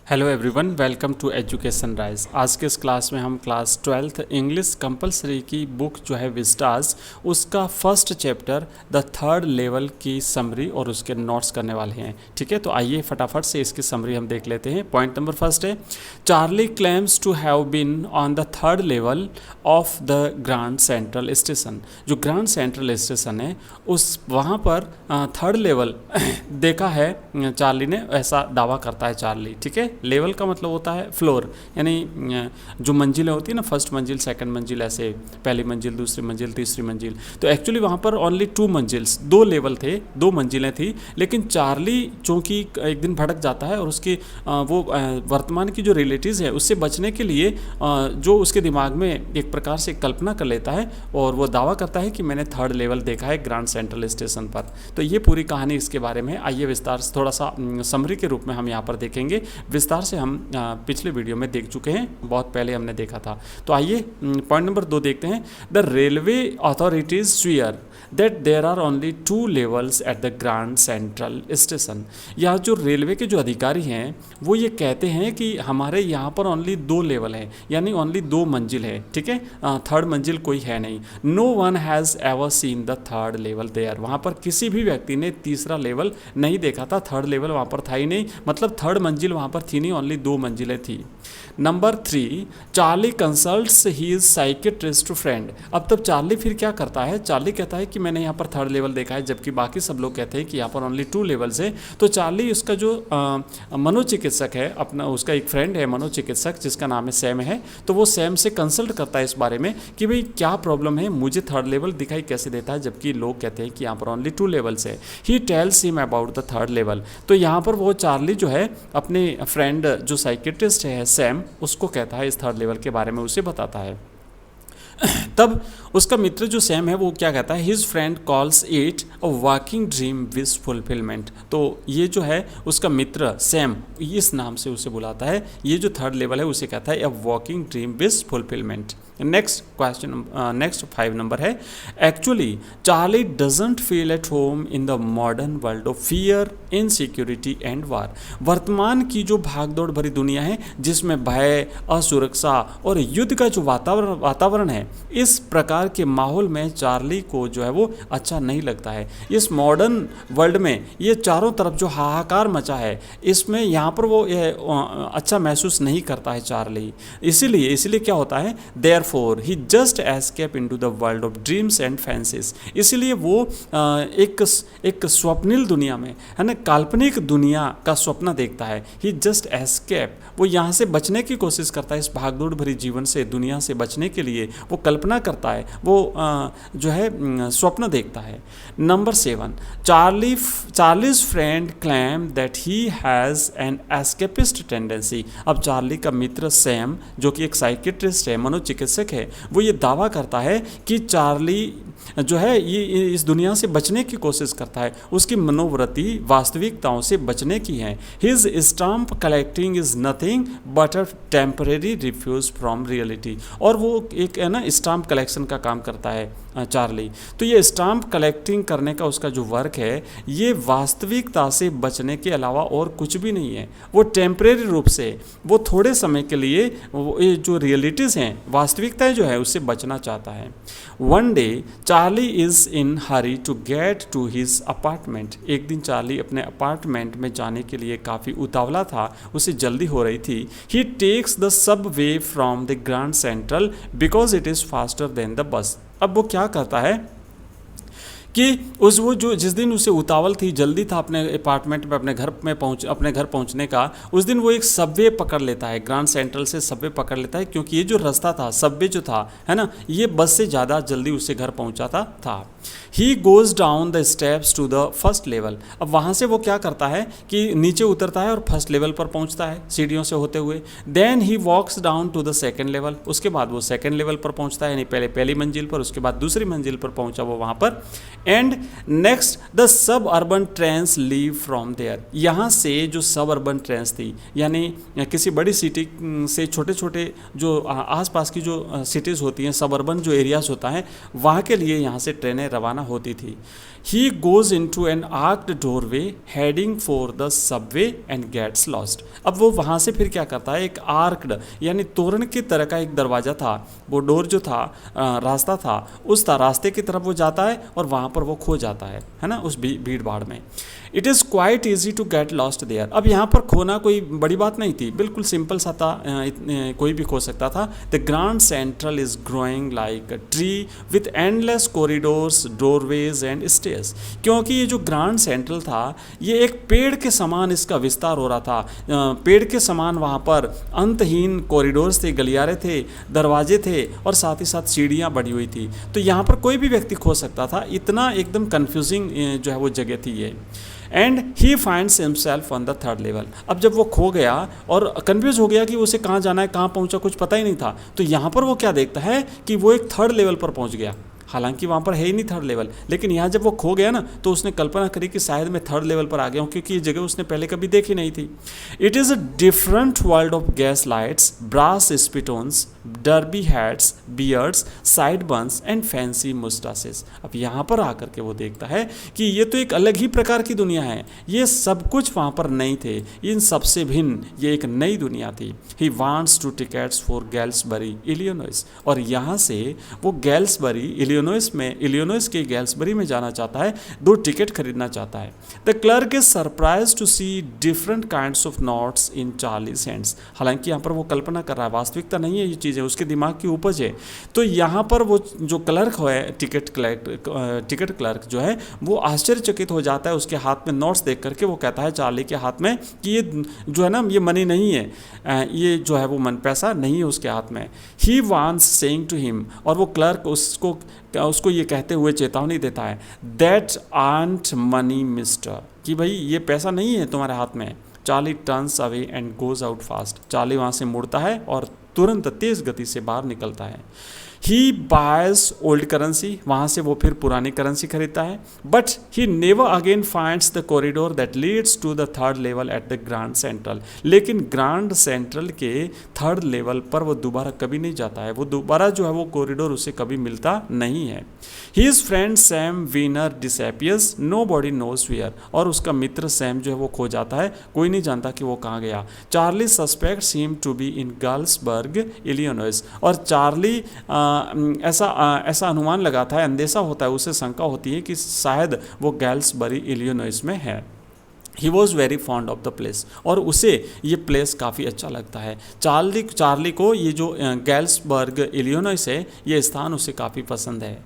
Hello everyone, welcome to education rise. आज के इस क्लास में हम क्लास 12th इंग्लिश कंपलसरी की बुक जो है विस्टास, उसका first chapter the third level की समरी और उसके नोट्स करने वाले हैं। ठीक है, तो आइए फटाफट से इसकी समरी हम देख लेते हैं। पॉइंट नंबर फर्स्ट है, Charlie claims to have been on the third level of the Grand Central Station. जो ग्रैंड सेंट्रल स्टेशन है उस वहाँ पर थर्ड लेवल देखा है चार्ली ने, ऐसा दावा करता है चार्ली। ठीक है, लेवल का मतलब होता है फ्लोर, यानी जो मंजिलें होती है ना, फर्स्ट मंजिल सेकंड मंजिल, ऐसे पहली मंजिल दूसरी मंजिल तीसरी मंजिल। तो एक्चुअली वहाँ पर ओनली 2 मंजिल्स, 2 लेवल थे, 2 मंजिलें थी। लेकिन चार्ली चूँकि एक दिन भटक जाता है और उसके वो वर्तमान की जो रिलेटिव्स है उससे बचने के लिए जो उसके दिमाग में एक प्रकार से कल्पना कर लेता है और वो दावा करता है कि मैंने थर्ड लेवल देखा है ग्रैंड सेंट्रल स्टेशन पर। तो ये पूरी कहानी इसके बारे में है। आइए विस्तार से थोड़ा सा समरी के रूप में हम यहाँ पर देखेंगे। विस्तार से हम पिछले वीडियो में देख चुके हैं, बहुत पहले हमने देखा था। तो आइए पॉइंट नंबर 2 देखते हैं। The railway authorities swear that there are only 2 levels at the Grand Central Station. यह जो रेलवे के जो अधिकारी हैं वो ये कहते हैं कि हमारे यहाँ पर ओनली 2 लेवल हैं, यानी ओनली 2 मंजिल है। ठीक है, थर्ड मंजिल कोई है नहीं। No one has ever seen the third level there. वहाँ पर किसी भी व्यक्ति ने तीसरा लेवल नहीं देखा था, थर्ड लेवल वहाँ पर था ही नहीं, मतलब थर्ड मंजिल वहाँ पर थी नहीं, ओनली 2 मंजिलें थी। नंबर 3, चार्ली कंसल्ट्स ही साइकेट्रिस्ट फ्रेंड। अब तब चार्ली फिर क्या करता है, चार्ली कहता है कि मैंने यहाँ पर थर्ड लेवल देखा है, जबकि बाकी सब लोग कहते हैं कि यहाँ पर ओनली 2 लेवल्स है। तो चार्ली उसका जो मनोचिकित्सक है, अपना उसका एक फ्रेंड है मनोचिकित्सक जिसका नाम है सैम है, तो वो सैम से कंसल्ट करता है इस बारे में कि भाई क्या प्रॉब्लम है, मुझे थर्ड लेवल दिखाई कैसे देता है जबकि लोग कहते हैं कि यहाँ पर ओनली 2 लेवल्स है। He tells him about the third level. तो यहाँ पर वो चार्ली जो है अपने फ्रेंड जो साइकेट्रिस्ट है सैम, उसको कहता है इस थर्ड लेवल के बारे में, उसे बताता है। तब उसका मित्र जो सैम है वो क्या कहता है, his friend calls it a walking dream wish fulfilment. तो ये जो है उसका मित्र सैम इस नाम से उसे बुलाता है, ये जो थर्ड लेवल है उसे कहता है a walking dream wish fulfilment. Next question, next 5 number है, actually Charlie doesn't feel at home in the modern world of fear, insecurity and war. वर्तमान की जो भागदौड़ भरी दुनिया है जिसमें भय, असुरक्षा और युद्ध का जो वातावरण है, इस प्रकार के माहौल में चार्ली को जो है वो अच्छा नहीं लगता है। इस मॉडर्न वर्ल्ड में ये चारों तरफ जो हाहाकार मचा है, इसमें यहाँ पर वो अच्छा महसूस नहीं करता है चार्ली। इसीलिए क्या होता है, Therefore, he just escape into the world of dreams and fancies। इसीलिए वो एक स्वप्निल दुनिया में, है ना, काल्पनिक दुनिया का स्वप्न देखता है। He just escape, वो यहाँ से बचने की कोशिश करता है, इस भागदौड़ भरी जीवन से, दुनिया से बचने के लिए वो कल्पना करता है, वो जो है स्वप्न देखता है। Number 7, Charlie's friend claim that he has an escapist tendency. अब चार्ली का मित्र सैम जो कि एक साइकेट्रिस्ट है, मनोचिकित्सक है, वो ये दावा करता है कि चार्ली जो है ये इस दुनिया से बचने की कोशिश करता है, उसकी मनोवृत्ति वास्तविकताओं से बचने की है। His stamp collecting is nothing but a temporary refuse from reality. और वो एक है ना स्टाम्प कलेक्शन का काम करता है चार्ली। तो ये स्टाम्प कलेक्टिंग करने का उसका जो वर्क है, ये वास्तविकता से बचने के अलावा और कुछ भी नहीं है। वो टेम्परेरी रूप से, वो थोड़े समय के लिए ये जो रियलिटीज़ हैं, वास्तविकताएं जो है, उससे बचना चाहता है। One day Charlie is in hurry to get to his apartment. एक दिन चार्ली अपने अपार्टमेंट में जाने के लिए काफ़ी उतावला था, उसे जल्दी हो रही थी। ही takes the subway from the Grand Central because it is faster than the bus. अब वो क्या करता है कि वो जो जिस दिन उसे उतावल थी, जल्दी था अपने अपार्टमेंट में अपने घर पहुंचने का, उस दिन वो एक सबवे पकड़ लेता है, ग्रैंड सेंट्रल से सबवे पकड़ लेता है, क्योंकि ये जो रास्ता था, सबवे जो था, है ना, ये बस से ज़्यादा जल्दी उसे घर पहुंचाता था। He goes down the steps to the first level. अब वहाँ से वो क्या करता है कि नीचे उतरता है और फर्स्ट लेवल पर पहुँचता है सीढ़ियों से होते हुए। Then he walks down to the second level. उसके बाद वो सेकेंड लेवल पर पहुँचता है, यानी पहले पहली मंजिल पर, उसके बाद दूसरी मंजिल पर पहुँचा वो वहाँ पर। And next the suburban trains leave from there. यहाँ से जो सब अर्बन ट्रेन्स थी, यानी किसी बड़ी सिटी से छोटे छोटे जो आसपास की जो सिटीज़ होती हैं, सब अर्बन जो एरियाज़ होता है, वहाँ के लिए यहाँ से ट्रेनें रवाना होती थी। He goes into an arched doorway heading for the subway and gets lost. अब वो वहाँ से फिर क्या करता है, एक आर्क्ड यानी तोरण की तरह का एक दरवाज़ा था, वो डोर जो था, रास्ता था, उस रास्ते की तरफ वो जाता है और वहाँ पर वो खो जाता है ना, उस भीड़ भाड़ में। It is quite easy to get lost there. अब यहाँ पर खोना कोई बड़ी बात नहीं थी, बिल्कुल सिंपल सा था, कोई भी खो सकता था। The Grand central is growing like a tree with endless corridors, doorways and stairs. क्योंकि ये जो ग्रांड सेंट्रल था, ये एक पेड़ के समान इसका विस्तार हो रहा था। पेड़ के समान वहाँ पर अंतहीन कॉरिडोर्स थे, गलियारे थे, दरवाजे थे और साथ ही साथ सीढ़ियाँ बनी हुई थी। तो यहाँ पर कोई भी व्यक्ति खो सकता था, इतना एकदम कन्फ्यूजिंग जो है वो जगह थी ये। And he finds himself on the third level. अब जब वो खो गया और कन्फ्यूज हो गया कि उसे कहाँ जाना है, कहाँ पहुँचा, कुछ पता ही नहीं था, तो यहाँ पर वो क्या देखता है कि वो एक थर्ड लेवल पर पहुँच गया। हालांकि वहाँ पर है ही नहीं थर्ड लेवल, लेकिन यहाँ जब वो खो गया ना, तो उसने कल्पना करी कि शायद मैं थर्ड लेवल पर आ गया हूँ, क्योंकि ये जगह उसने पहले कभी देखी नहीं थी। It is a different world of gas lights, brass spittoons, derby hats, beards, sideburns and fancy moustaches. अब यहाँ पर आकर के वो देखता है कि ये तो एक अलग ही प्रकार की दुनिया है, ये सब कुछ वहाँ पर नहीं थे, इन सबसे भिन्न ये एक नई दुनिया थी। He wants two tickets for Galesburg Illinois. और यहाँ से वो गैल्सबरी इलियनॉइस के गैल्सबरी में जाना चाहता है, 2 टिकट खरीदना चाहता है। The clerk is surprise to see different kinds of notes in Charlie's hands. हालांकि यहाँ पर वो कल्पना कर रहा है, वास्तविकता नहीं है ये चीज़, है उसके दिमाग की उपज है। तो यहाँ पर वो जो क्लर्क है, टिकट क्लर्क जो है, वो आश्चर्यचकित हो जाता है उसके हाथ में नोट्स देख करके। वो कहता है चार्ली के हाथ में कि ये जो है ना, ये मनी नहीं है, ये जो है वो पैसा नहीं है उसके हाथ में। He wants saying to him, और वो क्लर्क उसको ये कहते हुए चेतावनी देता है, दैट आंट मनी मिस्टर, कि भाई ये पैसा नहीं है तुम्हारे हाथ में। Charlie turns away and goes out fast. Charlie वहाँ से मुड़ता है और तुरंत तेज गति से बाहर निकलता है। ही बायज ओल्ड करेंसी, वहाँ से वो फिर पुरानी करेंसी खरीदता है। But he never again finds the corridor that leads to the third level at the Grand Central. लेकिन ग्रांड सेंट्रल के थर्ड लेवल पर वो दोबारा कभी नहीं जाता है, वो दोबारा जो है वो कॉरिडोर उसे कभी मिलता नहीं है। His friend Sam Weiner disappears, nobody knows where. और उसका मित्र सैम जो है वो खो जाता है, कोई नहीं जानता कि वो कहाँ गया। Charlie suspects him to be in Galesburg Illinois. और चार्ली ऐसा अनुमान लगाता है, अंदेशा होता है, उसे शंका होती है कि शायद वो गैल्सबरी इलियनॉइस में है। He was very fond of the place, और उसे ये प्लेस काफ़ी अच्छा लगता है। चार्ली को ये जो गैल्सबर्ग इलियनॉइस है, ये स्थान उसे काफ़ी पसंद है।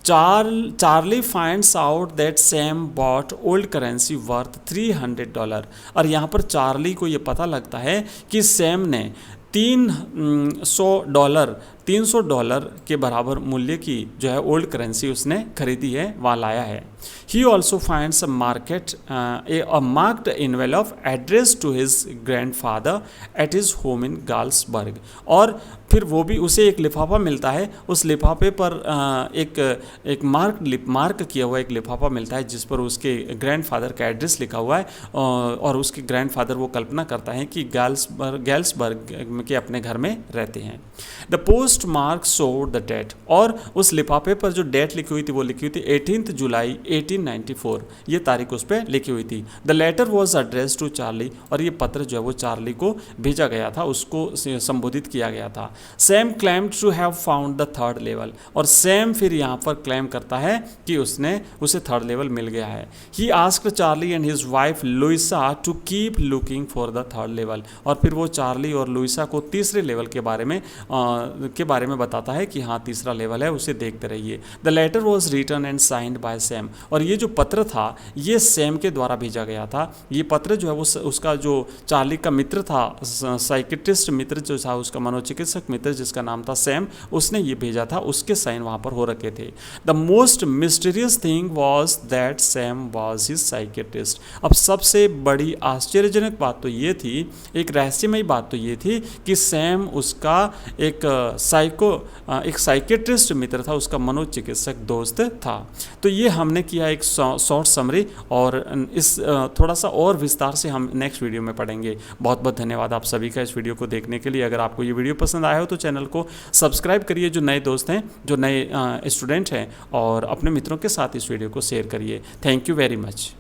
Charlie finds out that Sam bought old currency worth $300। और यहाँ पर चार्ली को ये पता लगता है कि सैम ने $300 के बराबर मूल्य की जो है ओल्ड करेंसी उसने खरीदी है, वहाँ लाया है। He also finds a marked envelope address to his grandfather at his home in Galesburg. और फिर वो भी उसे एक लिफाफा मिलता है, उस लिफाफे पर एक मार्क किया हुआ एक लिफाफा मिलता है जिस पर उसके ग्रैंडफादर का एड्रेस लिखा हुआ है। और उसके ग्रैंडफादर वो कल्पना करता है कि गैल्सबर्ग के अपने घर में रहते हैं। The post mark showed the date, और उस लिफाफे पर जो डेट लिखी हुई थी वो लिखी हुई थी 18 जुलाई 1894, ये तारीख उस पर लिखी हुई थी। The letter was address to Charlie, और ये पत्र जो है वो चार्ली को भेजा गया था, उसको संबोधित किया गया था। Sam claimed to have found the third level, और सैम फिर यहाँ पर क्लेम करता है कि उसे थर्ड लेवल मिल गया है। He asked Charlie and his wife Luisa to keep looking for the third level, और फिर वो चार्ली और लुइसा को तीसरे लेवल के बारे में बताता है कि हाँ तीसरा लेवल है, उसे देखते रहिए। The letter was written and signed by Sam, और ये जो पत्र था ये सैम के द्वारा भेजा गया था। ये पत्र जो है वो उसका जो चार्ली का मित्र था, साइकिट्रिस्ट मित्र जो था, उसका मनोचिकित्सक मित्र जिसका नाम था सैम, उसने ये भेजा था, उसके साइन वहाँ पर हो रखे थे। The most mysterious thing was that Sam was his psychiatrist. अब सबसे बड़ी आश्चर्यजनक बात तो ये थी, एक रहस्यमयी बात तो ये थी कि सैम उसका एक साइकिट्रिस्ट मित्र था, उसका मनोचिकित्सक दोस्त था। तो ये हमने किया एक शॉर्ट समरी, और इस थोड़ा सा और विस्तार से हम नेक्स्ट वीडियो में पढ़ेंगे। बहुत बहुत धन्यवाद आप सभी का इस वीडियो को देखने के लिए। अगर आपको ये वीडियो पसंद आया हो हो तो चैनल को सब्सक्राइब करिए, जो नए दोस्त हैं, जो नए स्टूडेंट हैं, और अपने मित्रों के साथ इस वीडियो को शेयर करिए। Thank you very much.